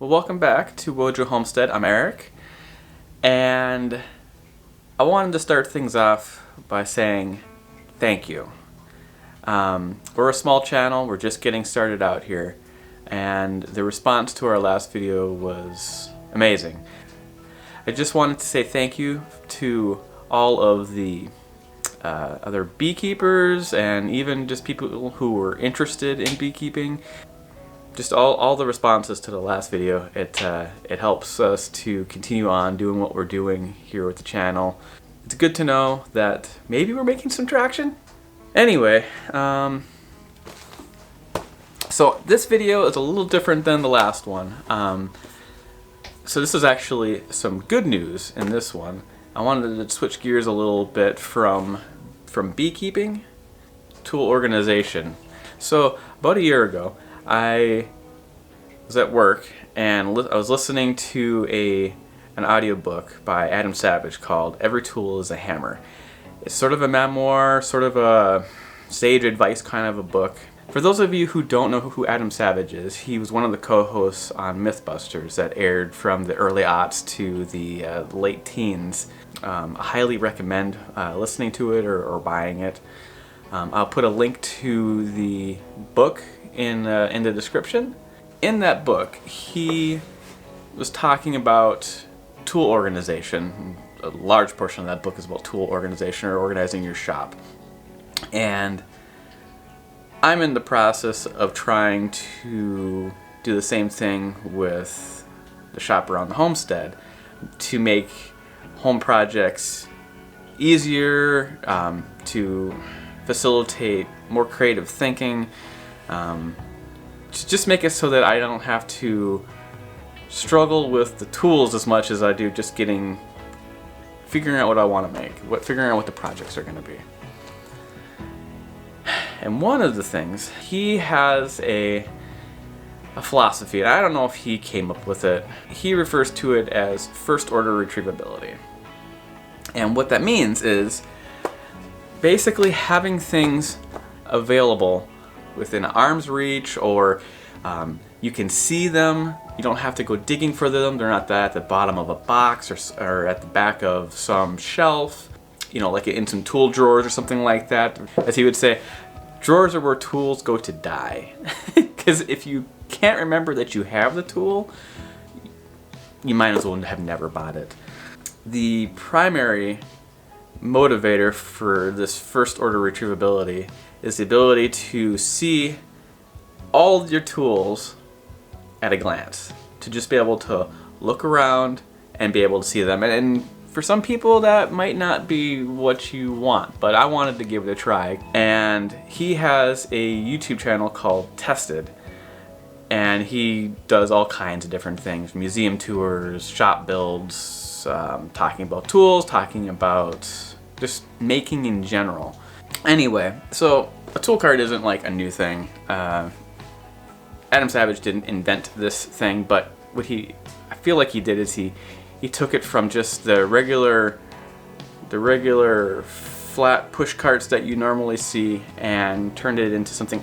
Well, welcome back to Wojo Homestead. I'm Erik, and I wanted to start things off by saying thank you. We're a small channel, we're just getting started out here, and the response to our last video was amazing. I just wanted to say thank you to all of the other beekeepers and even just people who were interested in beekeeping. Just all the responses to the last video, it helps us to continue on doing what we're doing here with the channel. It's good to know that maybe we're making some traction. Anyway, so this video is a little different than the last one. So this is actually some good news in this one. I wanted to switch gears a little bit from beekeeping to organization. So about a year ago, I was at work and I was listening to an audiobook by Adam Savage called Every Tool is a Hammer. It's sort of a memoir, sort of a sage advice kind of a book. For those of you who don't know who Adam Savage is, he was one of the co-hosts on Mythbusters that aired from the early aughts to the late teens. I highly recommend listening to it or buying it. I'll put a link to the book in the description. In that book, he was talking about tool organization. A large portion of that book is about tool organization or organizing your shop. And I'm in the process of trying to do the same thing with the shop around the homestead to make home projects easier, to facilitate more creative thinking, to just make it so that I don't have to struggle with the tools as much as I do just figuring out what I want to make, figuring out what the projects are going to be. And one of the things, he has a philosophy, and I don't know if he came up with it. He refers to it as first order retrievability. And what that means is basically having things available within arm's reach, or you can see them. You don't have to go digging for them. They're not at the bottom of a box or at the back of some shelf, like in some tool drawers or something like that. As he would say, drawers are where tools go to die. Because if you can't remember that you have the tool, you might as well have never bought it. The primary motivator for this first order retrievability is the ability to see all your tools at a glance, to just be able to look around and be able to see them. And for some people that might not be what you want, but I wanted to give it a try. And he has a YouTube channel called Tested, and he does all kinds of different things: museum tours, shop builds, talking about tools, talking about just making in general. Anyway, so a tool cart isn't like a new thing. Adam Savage didn't invent this thing, but what I feel like he did is he took it from just the regular flat push carts that you normally see and turned it into something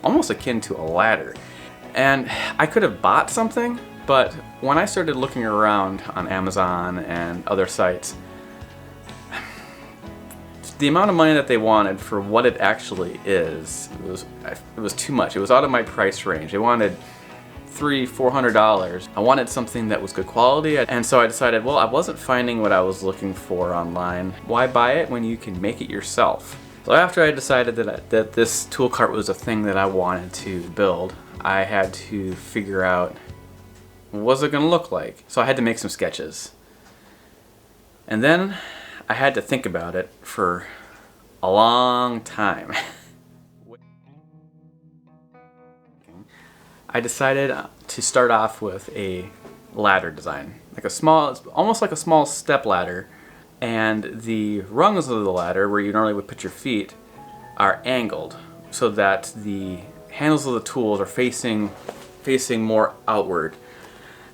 almost akin to a ladder. And I could have bought something, but when I started looking around on Amazon and other sites, the amount of money that they wanted for what it actually is, it was too much. It was out of my price range. They wanted $300-400. I wanted something that was good quality, and so I decided, well, I wasn't finding what I was looking for online. Why buy it when you can make it yourself? So after I decided that this tool cart was a thing that I wanted to build, I had to figure out what was it going to look like. So I had to make some sketches. And then I had to think about it for a long time. I decided to start off with a ladder design, almost like a small step ladder, and the rungs of the ladder, where you normally would put your feet, are angled so that the handles of the tools are facing more outward,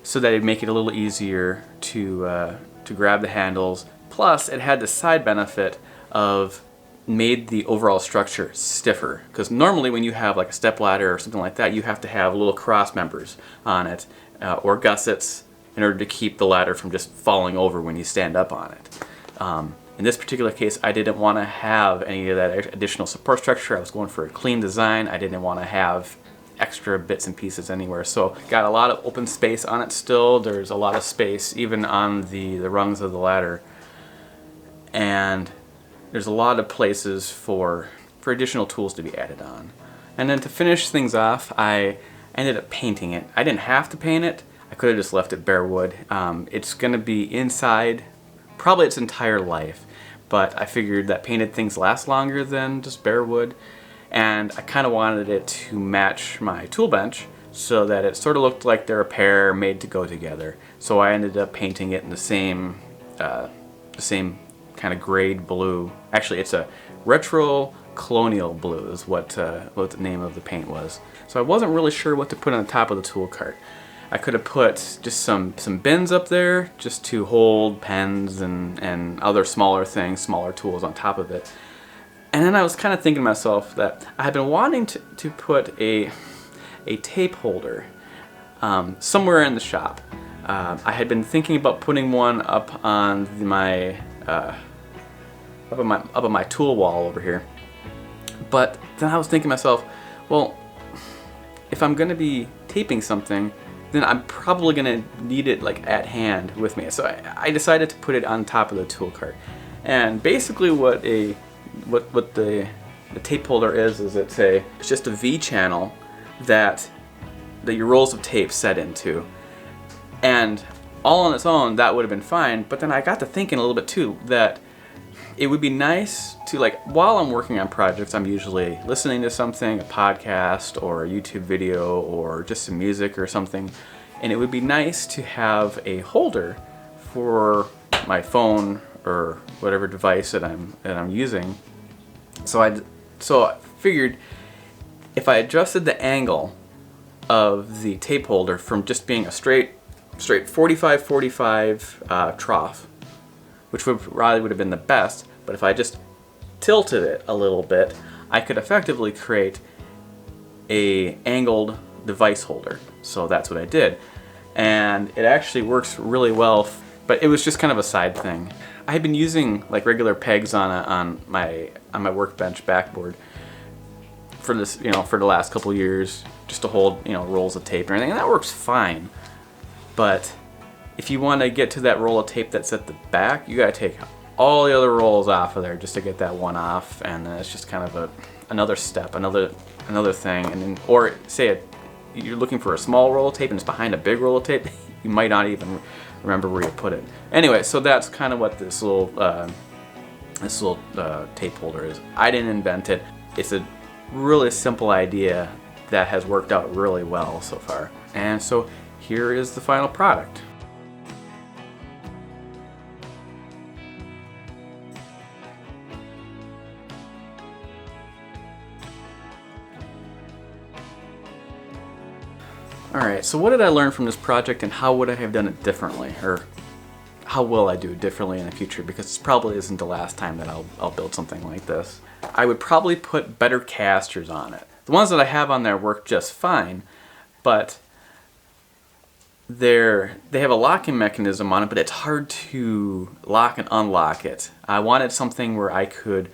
so that it'd make it a little easier to grab the handles. Plus, it had the side benefit of made the overall structure stiffer, because normally when you have like a step ladder or something like that, you have to have little cross members on it or gussets in order to keep the ladder from just falling over when you stand up on it. In this particular case, I didn't want to have any of that additional support structure. I was going for a clean design. I didn't want to have extra bits and pieces anywhere. So got a lot of open space on it still. There's a lot of space even on the rungs of the ladder. And there's a lot of places for additional tools to be added on. And then to finish things off, I ended up painting it. I didn't have to paint it. I could have just left it bare wood. It's going to be inside probably its entire life, but I figured that painted things last longer than just bare wood, and I kind of wanted it to match my tool bench so that it sort of looked like they're a pair made to go together. So I ended up painting it in the same kind of grade blue. Actually, it's a retro colonial blue is what the name of the paint was. So I wasn't really sure what to put on the top of the tool cart. I could have put just some bins up there just to hold pens and other smaller things, smaller tools on top of it. And then I was kind of thinking to myself that I had been wanting to put a tape holder somewhere in the shop. I had been thinking about putting one up on my up on my tool wall over here. But then I was thinking to myself, well, if I'm going to be taping something, then I'm probably going to need it like at hand with me. So I decided to put it on top of the tool cart. And basically what the tape holder is it's just a V channel that your rolls of tape set into. And all on its own, that would have been fine. But then I got to thinking a little bit too that it would be nice to, like, while I'm working on projects, I'm usually listening to something, a podcast or a YouTube video or just some music or something, and it would be nice to have a holder for my phone or whatever device that I'm using. So I figured if I adjusted the angle of the tape holder from just being a straight 45-45 trough, which probably would have been the best, but if I just tilted it a little bit, I could effectively create a angled device holder. So that's what I did. And it actually works really well, but it was just kind of a side thing. I had been using like regular pegs on my workbench backboard for this, for the last couple years, just to hold, rolls of tape and everything, and that works fine. But if you want to get to that roll of tape that's at the back, you gotta take all the other rolls off of there just to get that one off, and then it's just kind of another step, another thing. And then, or say you're looking for a small roll of tape and it's behind a big roll of tape, you might not even remember where you put it. Anyway, so that's kind of what this little tape holder is. I didn't invent it. It's a really simple idea that has worked out really well so far. And so here is the final product. Alright, so what did I learn from this project, and how would I have done it differently? Or how will I do it differently in the future? Because this probably isn't the last time that I'll build something like this. I would probably put better casters on it. The ones that I have on there work just fine, but they have a locking mechanism on it, but it's hard to lock and unlock it. I wanted something where I could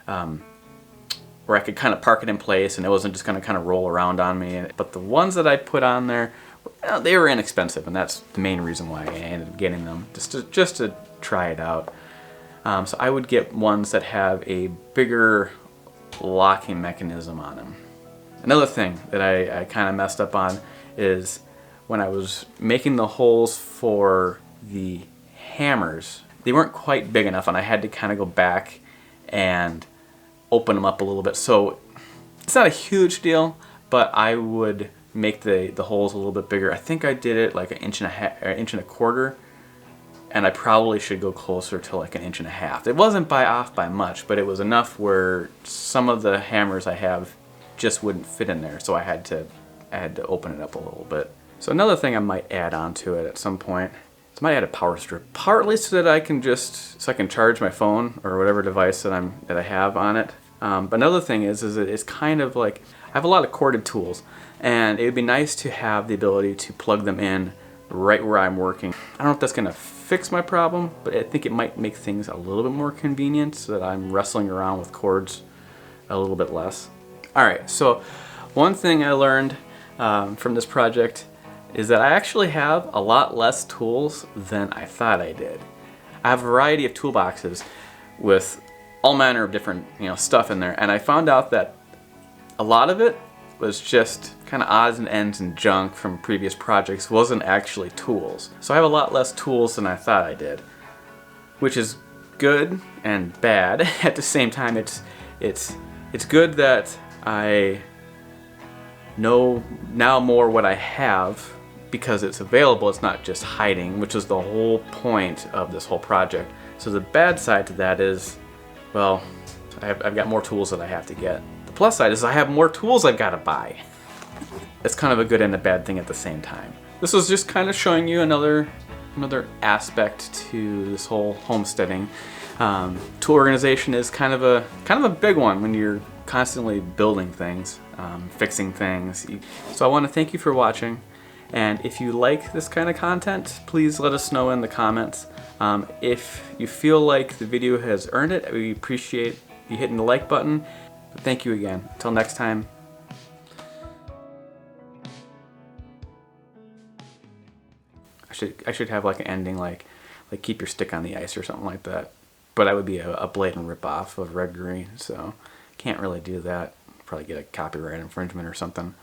kind of park it in place and it wasn't just going to kind of roll around on me. But the ones that I put on there, they were inexpensive, and that's the main reason why I ended up getting them, just to try it out. So I would get ones that have a bigger locking mechanism on them. Another thing that I kind of messed up on is when I was making the holes for the hammers, they weren't quite big enough, and I had to kind of go back and open them up a little bit. So it's not a huge deal, but I would make the holes a little bit bigger. I think I did it like an inch and a quarter, and I probably should go closer to like 1.5 inches. It wasn't off by much, but it was enough where some of the hammers I have just wouldn't fit in there, so I had to open it up a little bit. So another thing I might add on to it at some point is I might add a power strip, partly so that I can charge my phone or whatever device that I have on it. But another thing is it's kind of like I have a lot of corded tools, and it would be nice to have the ability to plug them in right where I'm working. I don't know if that's going to fix my problem, but I think it might make things a little bit more convenient so that I'm wrestling around with cords a little bit less. Alright, so one thing I learned from this project is that I actually have a lot less tools than I thought I did. I have a variety of toolboxes with all manner of different stuff in there, and I found out that a lot of it was just kind of odds and ends and junk from previous projects, wasn't actually tools. So I have a lot less tools than I thought I did, which is good and bad at the same time. It's good that I know now more what I have because it's available. It's not just hiding, which is the whole point of this whole project. So the bad side to that is, well, I've got more tools that I have to get. The plus side is I have more tools I've got to buy. It's kind of a good and a bad thing at the same time. This was just kind of showing you another aspect to this whole homesteading. Tool organization is kind of a big one when you're constantly building things, fixing things. So I want to thank you for watching, and if you like this kind of content, please let us know in the comments. If you feel like the video has earned it, we appreciate you hitting the like button. But thank you again. Until next time. I should have like an ending like keep your stick on the ice or something like that. But I would be a blatant ripoff of Red Green, so can't really do that. Probably get a copyright infringement or something.